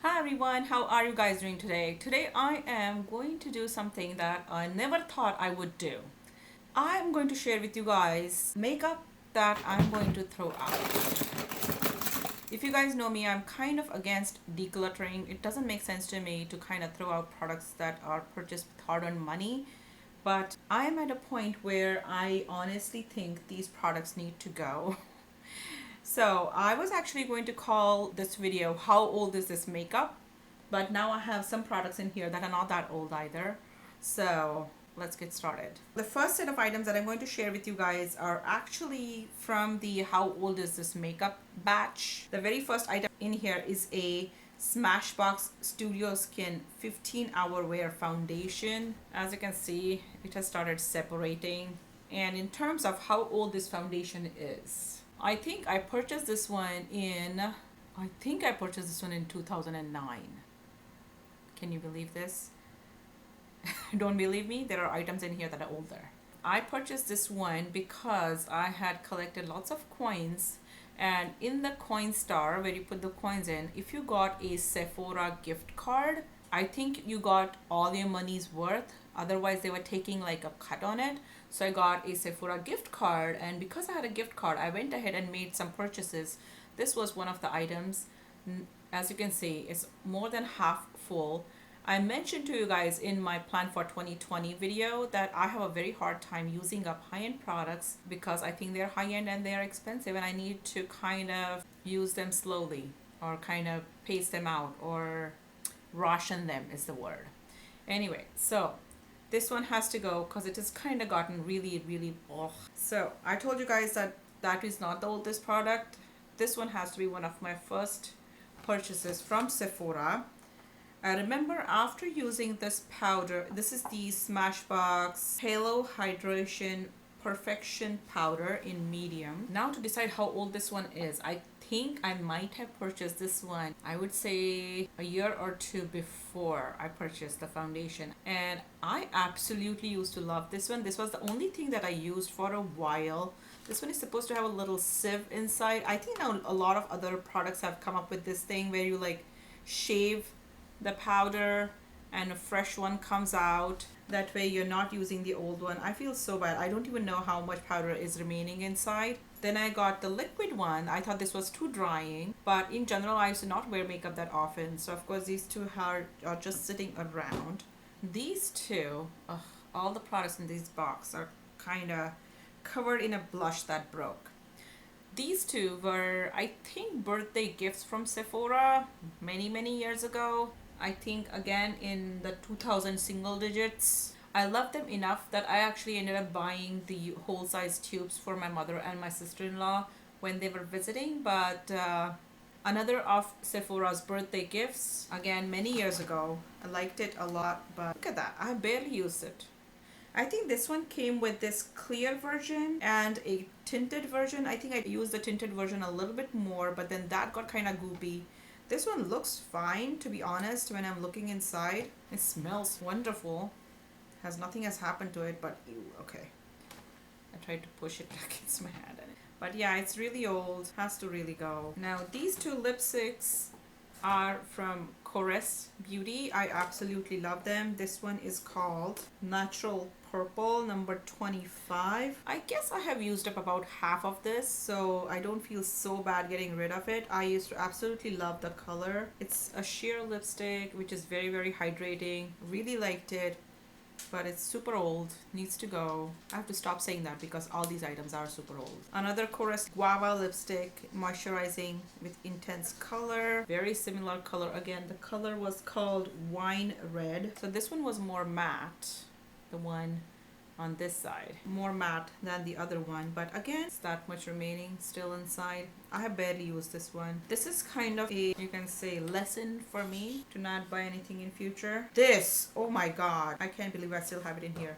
Hi everyone, how are you guys doing today? Today I am going to do something that I never thought I would do. I'm going to share with you guys makeup that I'm going to throw out. If you guys know me, I'm kind of against decluttering. It doesn't make sense to me to kind of throw out products that are purchased with hard-earned money. But I'm at a point where I honestly think these products need to go. So I was actually going to call this video "How old is this makeup?" But now I have some products in here that are not that old either. So let's get started. The first set of items that I'm going to share with you guys are actually from the "How old is this makeup?" batch. The very first item in here is a Smashbox Studio Skin 15-hour wear foundation. As you can see, it has started separating. And in terms of how old this foundation is, I think I purchased this one in 2009. Can you believe this? Don't believe me? There are items in here that are older. I purchased this one because I had collected lots of coins, and in the coin star where you put the coins in, if you got a Sephora gift card, I think you got all your money's worth. Otherwise they were taking like a cut on it. So I got a Sephora gift card, and because I had a gift card, I went ahead and made some purchases. This was one of the items. As you can see, it's more than half full. I mentioned to you guys in my plan for 2020 video that I have a very hard time using up high-end products because I think they're high-end and they're expensive, and I need to kind of use them slowly or kind of pace them out, or ration them is the word. Anyway, so this one has to go because it has kind of gotten really ugh. So I told you guys that that is not the oldest product. This one has to be one of my first purchases from Sephora. I remember after using this powder, this is the Smashbox Halo Hydration Perfection Powder in medium. Now to decide how old this one is, I think I might have purchased this one, I would say a year or two before I purchased the foundation, and I absolutely used to love this one. This was the only thing that I used for a while. This one is supposed to have a little sieve inside. I think now a lot of other products have come up with this thing where you like shave the powder and a fresh one comes out. That way you're not using the old one. I feel so bad. I don't even know how much powder is remaining inside. Then I got the liquid one. I thought this was too drying, but in general I used to not wear makeup that often, so of course these two are just sitting around. These two, all the products in this box are kind of covered in a blush that broke. These two were, I think, birthday gifts from Sephora many years ago. I think again in the 2000 single digits. I loved them enough that I actually ended up buying the whole size tubes for my mother and my sister-in-law when they were visiting. But another of Sephora's birthday gifts, again many years ago. I liked it a lot, but look at that, I barely used it. I think this one came with this clear version and a tinted version. I think I used the tinted version a little bit more, but then that got kind of goopy. This one looks fine, to be honest, when I'm looking inside. It smells wonderful. Nothing has happened to it, but ew, okay. I tried to push it against my hand. But yeah, it's really old. Has to really go. Now, these two lipsticks are from Chorus Beauty. I absolutely love them. This one is called Natural Purple number 25. I guess I have used up about half of this, so I don't feel so bad getting rid of it. I used to absolutely love the color. It's a sheer lipstick which is very hydrating. Really liked it, but it's super old, needs to go. I have to stop saying that because all these items are super old. Another Chorus Guava lipstick, moisturizing with intense color. Very similar color. Again, the color was called Wine Red. So this one was more matte. The one on this side, more matte than the other one, but again, it's that much remaining still inside. I have barely used this one. This is kind of a, you can say, lesson for me to not buy anything in future. This, oh my god, I can't believe I still have it in here.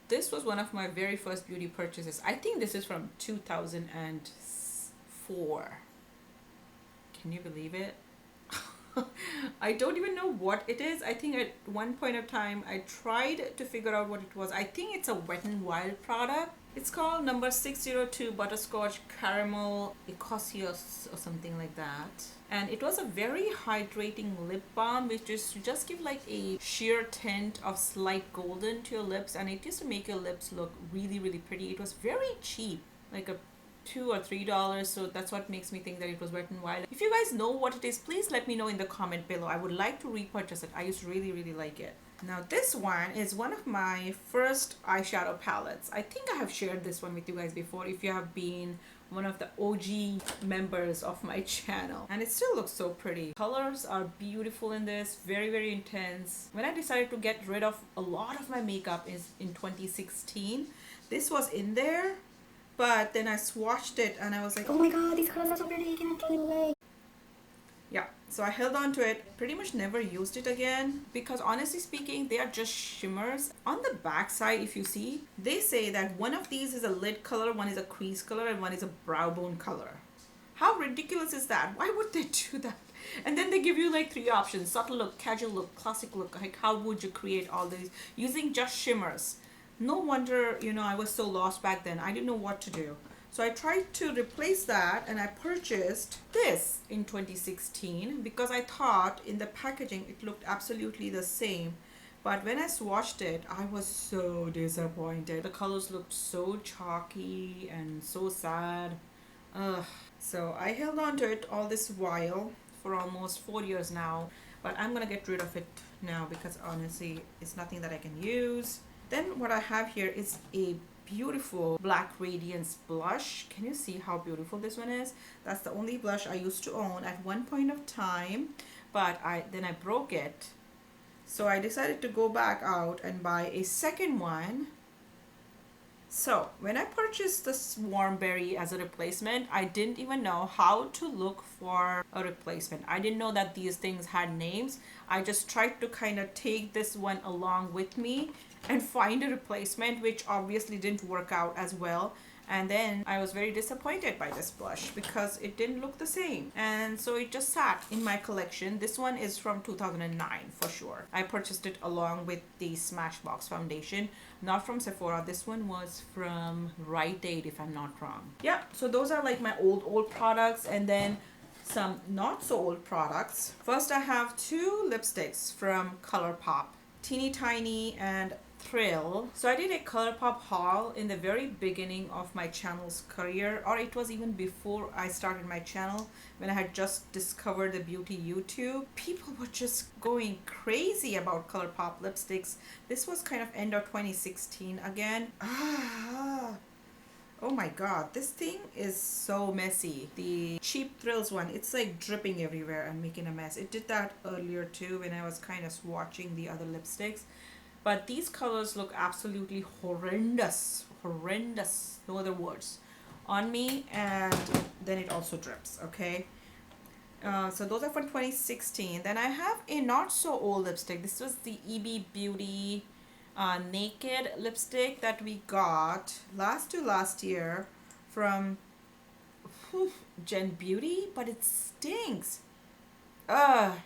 This was one of my very first beauty purchases. I think this is from 2004. Can you believe it? I don't even know what it is. I think at one point of time I tried to figure out what it was. I think it's a Wet n Wild product. It's called number 602 Butterscotch Caramel Occassion or something like that. And it was a very hydrating lip balm which is to just give like a sheer tint of slight golden to your lips, and it used to make your lips look really really pretty. It was very cheap, like a $2 or $3, so that's what makes me think that it was Wet n Wild. If you guys know what it is, please let me know in the comment below. I would like to repurchase it. I used to really really like it. Now this one is one of my first eyeshadow palettes. I think I have shared this one with you guys before if you have been one of the OG members of my channel, and it still looks so pretty. Colors are beautiful in this, very very intense. When I decided to get rid of a lot of my makeup is in 2016, this was in there, but then I swatched it and I was like, oh my god, these colors are so pretty, I cannot throw it away. Yeah, so I held on to it, pretty much never used it again, because honestly speaking, they are just shimmers. On the back side, if you see, they say that one of these is a lid color, one is a crease color, and one is a brow bone color. How ridiculous is that? Why would they do that? And then they give you like 3 options: subtle look, casual look, classic look. Like, how would you create all these using just shimmers? No wonder, you know, I was so lost back then. I didn't know what to do. So I tried to replace that, and I purchased this in 2016 because I thought in the packaging it looked absolutely the same. But when I swatched it, I was so disappointed. The colors looked so chalky and so sad. Ugh. So I held on to it all this while for almost 4 years now. But I'm gonna get rid of it now because honestly, it's nothing that I can use. Then what I have here is a beautiful Black Radiance blush. Can you see how beautiful this one is? That's the only blush I used to own at one point of time, but then I broke it. So I decided to go back out and buy a second one. So when I purchased this Warm Berry as a replacement, I didn't even know how to look for a replacement. I didn't know that these things had names. I just tried to kind of take this one along with me and find a replacement, which obviously didn't work out as well. And then I was very disappointed by this blush because it didn't look the same, and so it just sat in my collection. This one is from 2009 for sure. I purchased it along with the Smashbox foundation, not from Sephora. This one was from Rite Aid if I'm not wrong. Yeah, so those are like my old products, and then some not so old products. First I have 2 lipsticks from ColourPop, Teeny Tiny and Thrill. So I did a ColourPop haul in the very beginning of my channel's career, or it was even before I started my channel, when I had just discovered the beauty YouTube. People were just going crazy about ColourPop lipsticks. This was kind of end of 2016 again. Oh my god, this thing is so messy. The cheap Thrills one, it's like dripping everywhere and making a mess. It did that earlier too when I was kind of swatching the other lipsticks. But these colors look absolutely horrendous. Horrendous, no other words, on me, and then it also drips, okay? So those are from 2016. Then I have a not so old lipstick. This was the EB Beauty Naked lipstick that we got last year from Gen Beauty, but it stinks.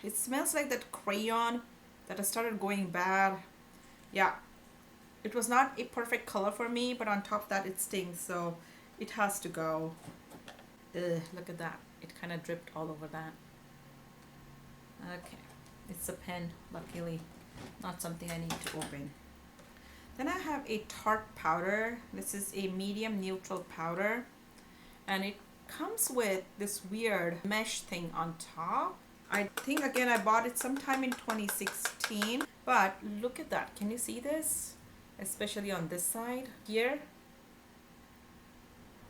It smells like that crayon that has started going bad. Yeah, it was not a perfect color for me, but on top of that it stinks, so it has to go. Look at that. It kind of dripped all over that. Okay, it's a pen, luckily, not something I need to open. Then I have a Tarte powder. This is a medium neutral powder, and it comes with this weird mesh thing on top. I think again I bought it sometime in 2016, but look at that. Can you see this? Especially on this side here.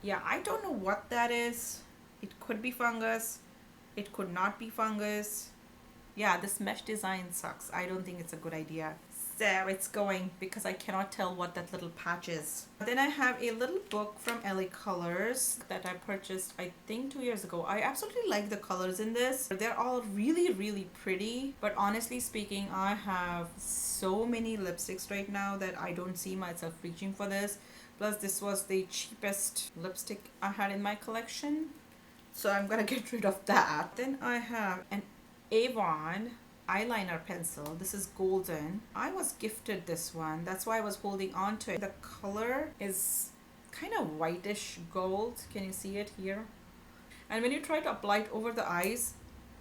Yeah, I don't know what that is. It could be fungus. It could not be fungus. Yeah, this mesh design sucks. I don't think it's a good idea. So it's going because I cannot tell what that little patch is. Then I have a little book from LA Colors that I purchased I think 2 years ago. I absolutely like the colors in this. They're all really really pretty, but honestly speaking, I have so many lipsticks right now that I don't see myself reaching for this. Plus this was the cheapest lipstick I had in my collection, so I'm gonna get rid of that. Then I have an Avon eyeliner pencil. This is golden. I was gifted this one, that's why I was holding on to it. The color is kind of whitish gold. Can you see it here? And when you try to apply it over the eyes,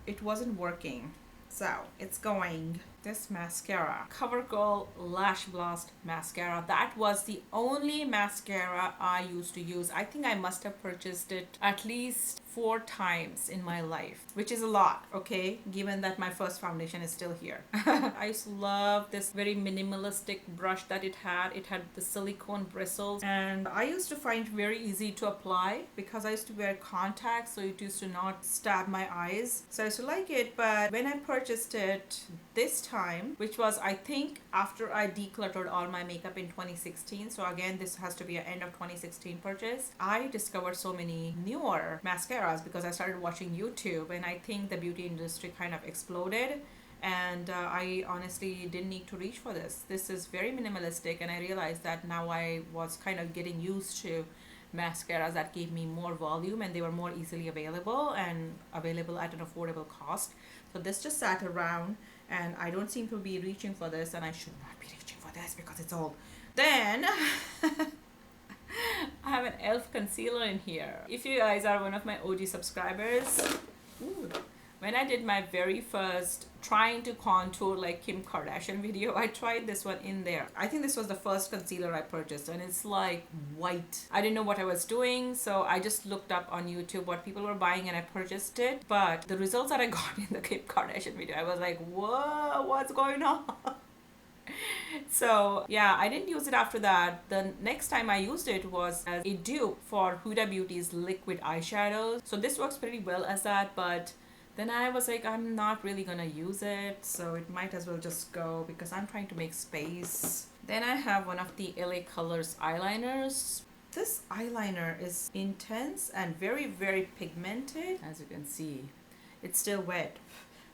it wasn't working. So it's going. This mascara, CoverGirl Lash Blast Mascara. That was the only mascara I used to use. I think I must have purchased it at least 4 times in my life, which is a lot, okay, given that my first foundation is still here. I used to love this very minimalistic brush that it had. It had the silicone bristles, and I used to find it very easy to apply because I used to wear contacts, so it used to not stab my eyes. So I used to like it, but when I purchased it this time, which was I think after I decluttered all my makeup in 2016, so again this has to be an end of 2016 purchase, I discovered so many newer mascaras because I started watching YouTube, and I think the beauty industry kind of exploded, and I honestly didn't need to reach for this. This is very minimalistic, and I realized that now I was kind of getting used to mascaras that gave me more volume, and they were more easily available and available at an affordable cost. So this just sat around, and I don't seem to be reaching for this, and I should not be reaching for this because it's old. Then I have an e.l.f. concealer in here. If you guys are one of my OG subscribers, when I did my very first trying to contour like Kim Kardashian video, I tried this one in there. I think this was the first concealer I purchased, and it's like white. I didn't know what I was doing, so I just looked up on YouTube what people were buying and I purchased it. But the results that I got in the Kim Kardashian video, I was like, whoa, what's going on? So yeah, I didn't use it after that. The next time I used it was as a dupe for Huda Beauty's liquid eyeshadows. So this works pretty well as that, but then I was like, I'm not really gonna use it, so it might as well just go because I'm trying to make space. Then I have one of the LA Colors eyeliners. This eyeliner is intense and very, very pigmented. As you can see, it's still wet,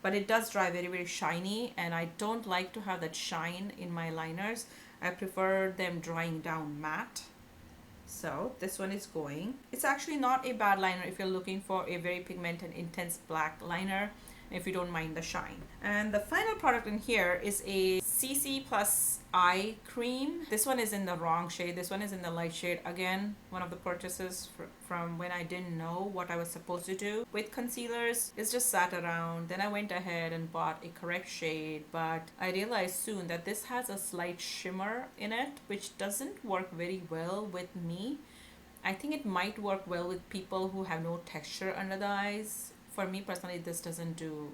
but it does dry very, very shiny, and I don't like to have that shine in my liners. I prefer them drying down matte. So this one is going. It's actually not a bad liner if you're looking for a very pigmented, intense black liner, if you don't mind the shine. And the final product in here is a CC Plus eye cream. This one is in the wrong shade. This one is in the light shade. Again, one of the purchases from when I didn't know what I was supposed to do with concealers. It's just sat around. Then I went ahead and bought a correct shade, but I realized soon that this has a slight shimmer in it, which doesn't work very well with me. I think it might work well with people who have no texture under the eyes. For me personally, this doesn't do,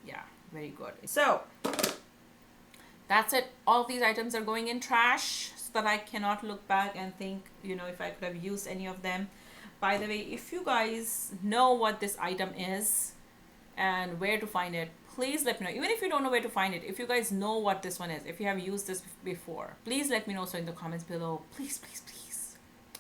yeah, very good. So that's it. All these items are going in trash so that I cannot look back and think, you know, if I could have used any of them. By the way, if you guys know what this item is and where to find it, please let me know. Even if you don't know where to find it, if you guys know what this one is, if you have used this before, please let me know so in the comments below. Please, please, please.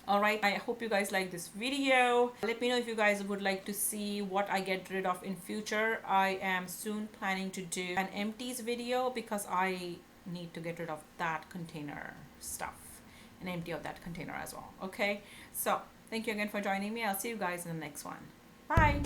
Alright, I hope you guys like this video. Let me know if you guys would like to see what I get rid of in future. I am soon planning to do an empties video because I need to get rid of that container stuff and empty out that container as well. Okay, so thank you again for joining me. I'll see you guys in the next one. Bye.